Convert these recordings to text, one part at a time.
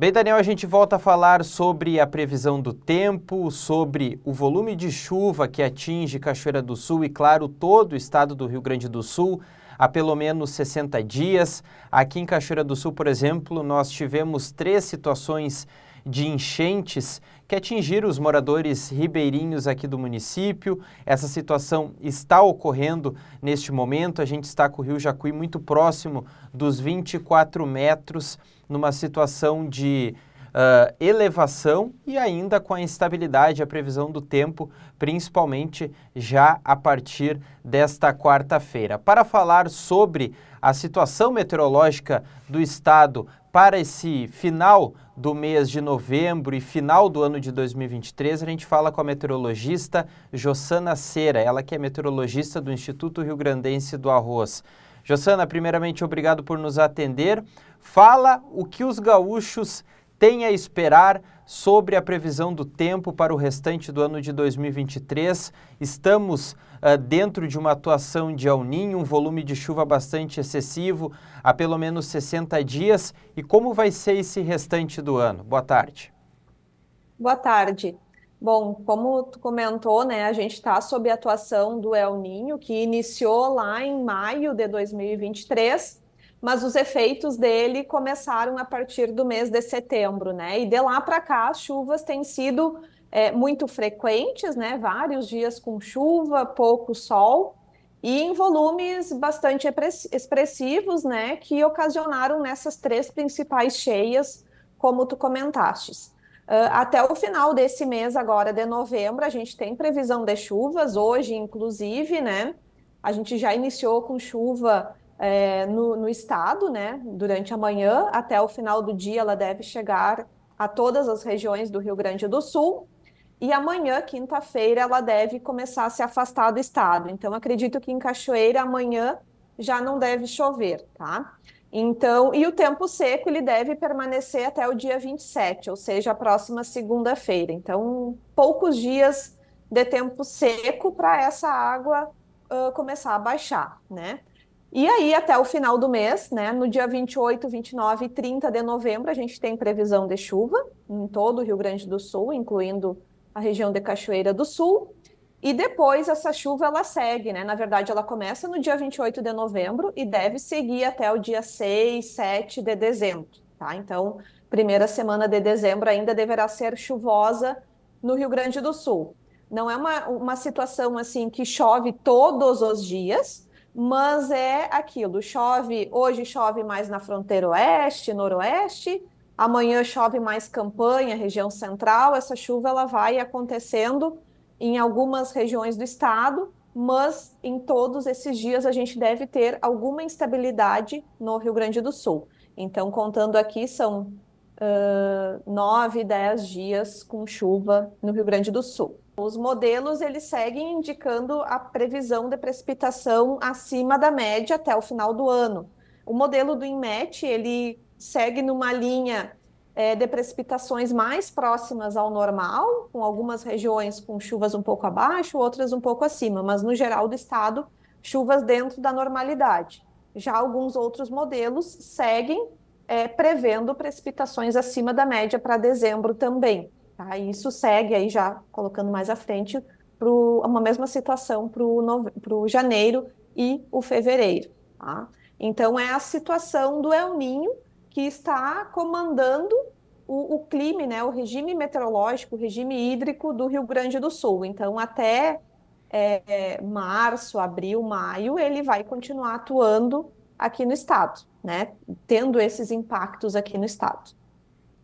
Bem, Daniel, a gente volta a falar sobre a previsão do tempo, sobre o volume de chuva que atinge Cachoeira do Sul e, claro, todo o estado do Rio Grande do Sul há pelo menos 60 dias. Aqui em Cachoeira do Sul, por exemplo, nós tivemos 3 situações de enchentes que atingiram os moradores ribeirinhos aqui do município. Essa situação está ocorrendo neste momento. A gente está com o Rio Jacuí muito próximo dos 24 metros, numa situação de elevação e ainda com a instabilidade, a previsão do tempo, principalmente já a partir desta quarta-feira. Para falar sobre a situação meteorológica do estado para esse final do mês de novembro e final do ano de 2023, a gente fala com a meteorologista Jossana Cera, ela que é meteorologista do Instituto Rio Grandense do Arroz. Jossana, primeiramente, obrigado por nos atender. Fala o que os gaúchos têm a esperar sobre a previsão do tempo para o restante do ano de 2023. Estamos dentro de uma atuação de El Niño, um volume de chuva bastante excessivo há pelo menos 60 dias. E como vai ser esse restante do ano? Boa tarde. Boa tarde. Bom, como tu comentou, né, a gente está sob a atuação do El Niño, que iniciou lá em maio de 2023, mas os efeitos dele começaram a partir do mês de setembro, né? E de lá para cá as chuvas têm sido muito frequentes, né? Vários dias com chuva, pouco sol, e em volumes bastante expressivos, né? Que ocasionaram nessas 3 principais cheias, como tu comentastes. Até o final desse mês, agora de novembro, a gente tem previsão de chuvas, hoje, inclusive, né? A gente já iniciou com chuva no estado, né? Durante a manhã, até o final do dia, ela deve chegar a todas as regiões do Rio Grande do Sul. E amanhã, quinta-feira, ela deve começar a se afastar do estado. Então, acredito que em Cachoeira, amanhã já não deve chover, tá? Então, e o tempo seco ele deve permanecer até o dia 27, ou seja, a próxima segunda-feira. Então, poucos dias de tempo seco para essa água começar a baixar, né? E aí, até o final do mês, né, no dia 28, 29 e 30 de novembro, a gente tem previsão de chuva em todo o Rio Grande do Sul, incluindo a região de Cachoeira do Sul. E depois essa chuva ela segue, né? Na verdade, ela começa no dia 28 de novembro e deve seguir até o dia 6, 7 de dezembro, tá? Então, primeira semana de dezembro ainda deverá ser chuvosa no Rio Grande do Sul. Não é uma situação assim que chove todos os dias, mas é aquilo, hoje chove mais na fronteira oeste, noroeste, amanhã chove mais Campanha, região central, essa chuva ela vai acontecendo em algumas regiões do estado, mas em todos esses dias a gente deve ter alguma instabilidade no Rio Grande do Sul. Então, contando aqui, são 9, 10 dias com chuva no Rio Grande do Sul. Os modelos, eles seguem indicando a previsão de precipitação acima da média até o final do ano. O modelo do INMET, ele segue numa linha de precipitações mais próximas ao normal, com algumas regiões com chuvas um pouco abaixo, outras um pouco acima, mas no geral do estado, chuvas dentro da normalidade. Já alguns outros modelos seguem prevendo precipitações acima da média para dezembro também. Tá? E isso segue aí já colocando mais à frente uma mesma situação para o janeiro e o fevereiro. Tá? Então é a situação do El Niño que está comandando o clima, né, o regime meteorológico, o regime hídrico do Rio Grande do Sul. Então, até março, abril, maio, ele vai continuar atuando aqui no estado, né, tendo esses impactos aqui no estado.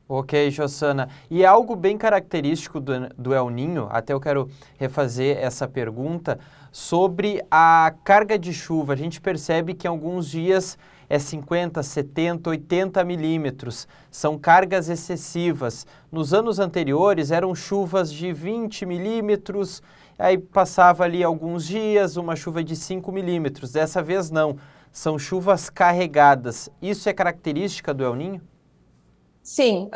Ok, Jossana. E é algo bem característico do El Niño, até eu quero refazer essa pergunta, sobre a carga de chuva. A gente percebe que em alguns dias é 50, 70, 80 milímetros. São cargas excessivas. Nos anos anteriores eram chuvas de 20 milímetros, aí passava ali alguns dias uma chuva de 5 milímetros. Dessa vez não, são chuvas carregadas. Isso é característica do El Niño? Sim,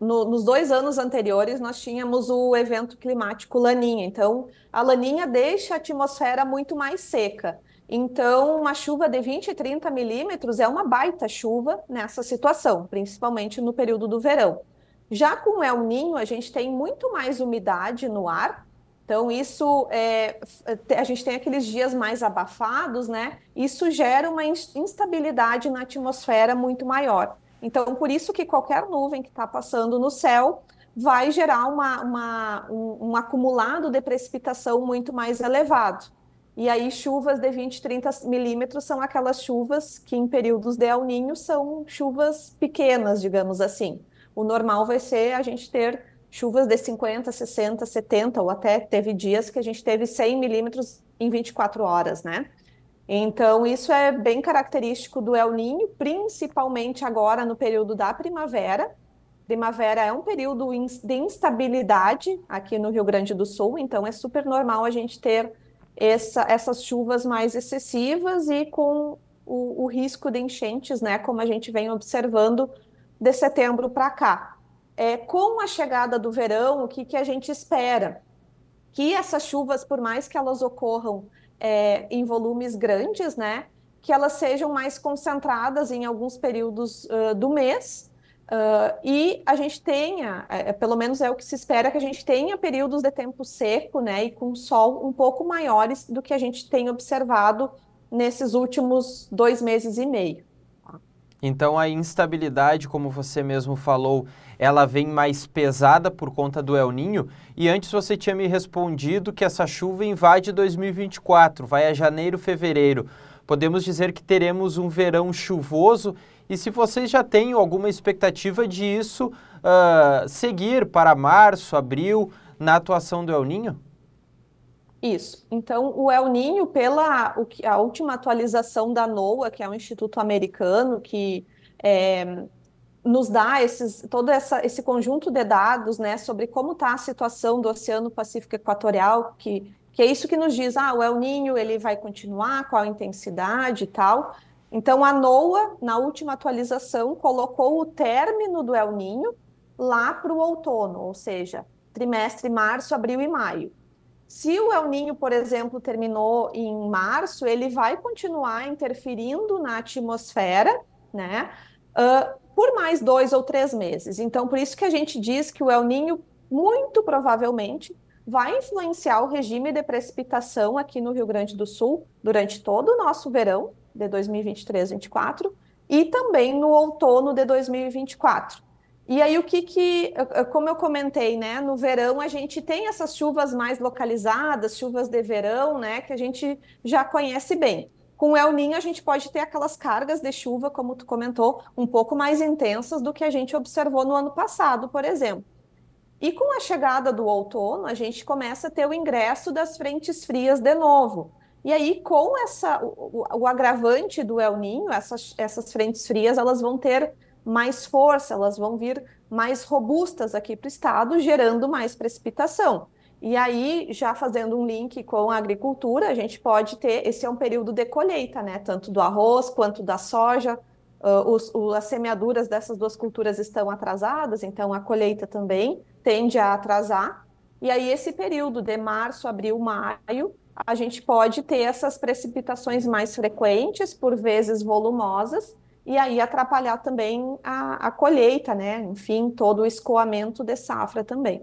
nos 2 anos anteriores nós tínhamos o evento climático Laninha. Então, a Laninha deixa a atmosfera muito mais seca. Então, uma chuva de 20 e 30 milímetros é uma baita chuva nessa situação, principalmente no período do verão. Já com o El Niño, a gente tem muito mais umidade no ar, então isso a gente tem aqueles dias mais abafados, né? Isso gera uma instabilidade na atmosfera muito maior. Então, por isso que qualquer nuvem que está passando no céu vai gerar um acumulado de precipitação muito mais elevado. E aí, chuvas de 20, 30 milímetros são aquelas chuvas que, em períodos de El Niño, são chuvas pequenas, digamos assim. O normal vai ser a gente ter chuvas de 50, 60, 70, ou até teve dias que a gente teve 100 milímetros em 24 horas, né? Então, isso é bem característico do El Niño, principalmente agora no período da primavera. Primavera é um período de instabilidade aqui no Rio Grande do Sul, então é super normal a gente ter essas chuvas mais excessivas e com o risco de enchentes, né, como a gente vem observando de setembro para cá. Com a chegada do verão, o que a gente espera? Que essas chuvas, por mais que elas ocorram em volumes grandes, né, que elas sejam mais concentradas em alguns períodos do mês, e a gente tenha, pelo menos é o que se espera, que a gente tenha períodos de tempo seco, né, e com sol um pouco maiores do que a gente tem observado nesses últimos 2 meses e meio. Então a instabilidade, como você mesmo falou, ela vem mais pesada por conta do El Niño. E antes você tinha me respondido que essa chuva invade 2024, vai a janeiro, fevereiro. Podemos dizer que teremos um verão chuvoso. E se vocês já têm alguma expectativa de isso seguir para março, abril, na atuação do El Niño? Isso. Então, o El Niño, a última atualização da NOAA, que é um instituto americano que nos dá todo esse conjunto de dados, né, sobre como está a situação do Oceano Pacífico Equatorial, que é isso que nos diz, o El Niño ele vai continuar, qual a intensidade e tal. Então, a NOAA, na última atualização, colocou o término do El Niño lá para o outono, ou seja, trimestre março, abril e maio. Se o El Niño, por exemplo, terminou em março, ele vai continuar interferindo na atmosfera, né, por mais 2 ou 3 meses. Então, por isso que a gente diz que o El Niño, muito provavelmente, vai influenciar o regime de precipitação aqui no Rio Grande do Sul durante todo o nosso verão de 2023-24 e também no outono de 2024. E aí, como eu comentei, né, no verão a gente tem essas chuvas mais localizadas, chuvas de verão, né, que a gente já conhece bem. Com o El Niño, a gente pode ter aquelas cargas de chuva, como tu comentou, um pouco mais intensas do que a gente observou no ano passado, por exemplo. E com a chegada do outono, a gente começa a ter o ingresso das frentes frias de novo. E aí, com o agravante do El Niño, essas frentes frias, elas vão ter mais força, elas vão vir mais robustas aqui para o estado, gerando mais precipitação. E aí, já fazendo um link com a agricultura, a gente pode ter, esse é um período de colheita, né? Tanto do arroz quanto da soja. As semeaduras dessas duas culturas estão atrasadas, então a colheita também tende a atrasar. E aí, esse período de março, abril, maio, a gente pode ter essas precipitações mais frequentes, por vezes volumosas, e aí atrapalhar também a colheita, né? Enfim, todo o escoamento de safra também.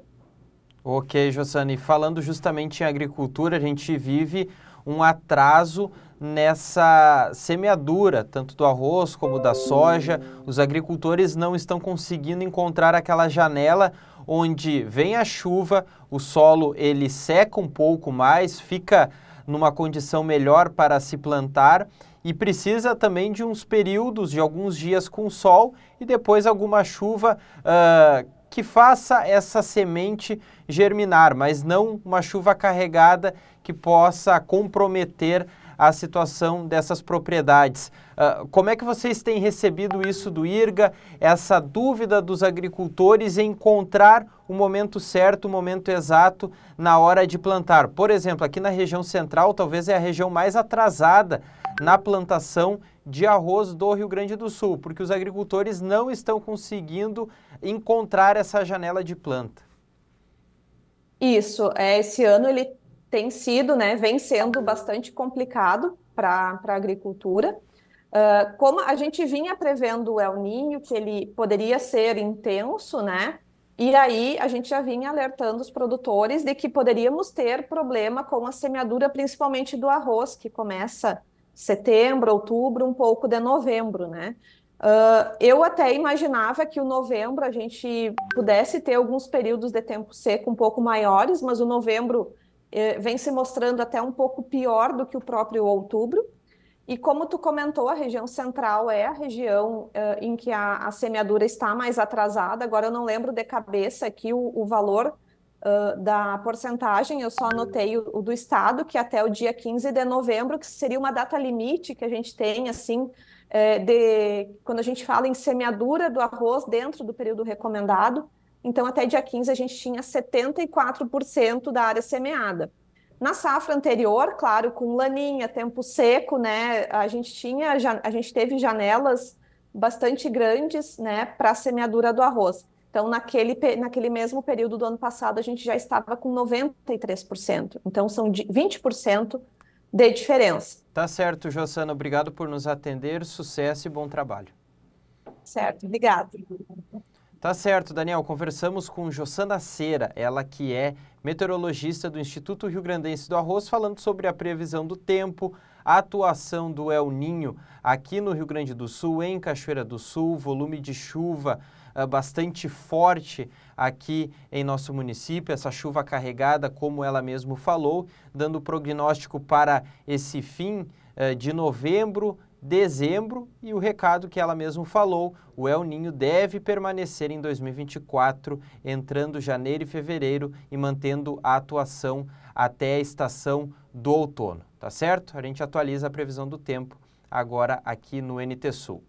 Ok, Jossane, falando justamente em agricultura, a gente vive um atraso nessa semeadura, tanto do arroz como da soja. Os agricultores não estão conseguindo encontrar aquela janela onde vem a chuva, o solo ele seca um pouco mais, fica numa condição melhor para se plantar e precisa também de uns períodos, de alguns dias com sol e depois alguma chuva que faça essa semente germinar, mas não uma chuva carregada que possa comprometer a situação dessas propriedades. Como é que vocês têm recebido isso do IRGA, essa dúvida dos agricultores em encontrar o momento certo, o momento exato na hora de plantar? Por exemplo, aqui na região central, talvez é a região mais atrasada na plantação de arroz do Rio Grande do Sul, porque os agricultores não estão conseguindo encontrar essa janela de planta. Isso, esse ano ele tem sido, né, vem sendo bastante complicado para a agricultura. Como a gente vinha prevendo o El Niño, que ele poderia ser intenso, né? E aí a gente já vinha alertando os produtores de que poderíamos ter problema com a semeadura, principalmente do arroz, que começa setembro, outubro, um pouco de novembro, né? Eu até imaginava que o novembro a gente pudesse ter alguns períodos de tempo seco um pouco maiores, mas o novembro vem se mostrando até um pouco pior do que o próprio outubro. E como tu comentou, a região central é a região em que a semeadura está mais atrasada. Agora eu não lembro de cabeça aqui o valor da porcentagem, eu só anotei o do estado, que até o dia 15 de novembro, que seria uma data limite que a gente tem, assim, quando a gente fala em semeadura do arroz dentro do período recomendado. Então, até dia 15 a gente tinha 74% da área semeada. Na safra anterior, claro, com laninha, tempo seco, né, a gente teve janelas bastante grandes, né, para a semeadura do arroz. Então, naquele mesmo período do ano passado, a gente já estava com 93%. Então, são 20% de diferença. Tá certo, Jossana. Obrigado por nos atender. Sucesso e bom trabalho. Certo, obrigado. Tá certo, Daniel. Conversamos com Jossana Cera, ela que é meteorologista do Instituto Rio Grandense do Arroz, falando sobre a previsão do tempo, a atuação do El Niño aqui no Rio Grande do Sul, em Cachoeira do Sul, volume de chuva bastante forte aqui em nosso município, essa chuva carregada, como ela mesmo falou, dando prognóstico para esse fim de novembro, dezembro, e o recado que ela mesmo falou, o El Niño deve permanecer em 2024, entrando janeiro e fevereiro e mantendo a atuação até a estação do outono, tá certo? A gente atualiza a previsão do tempo agora aqui no NT Sul.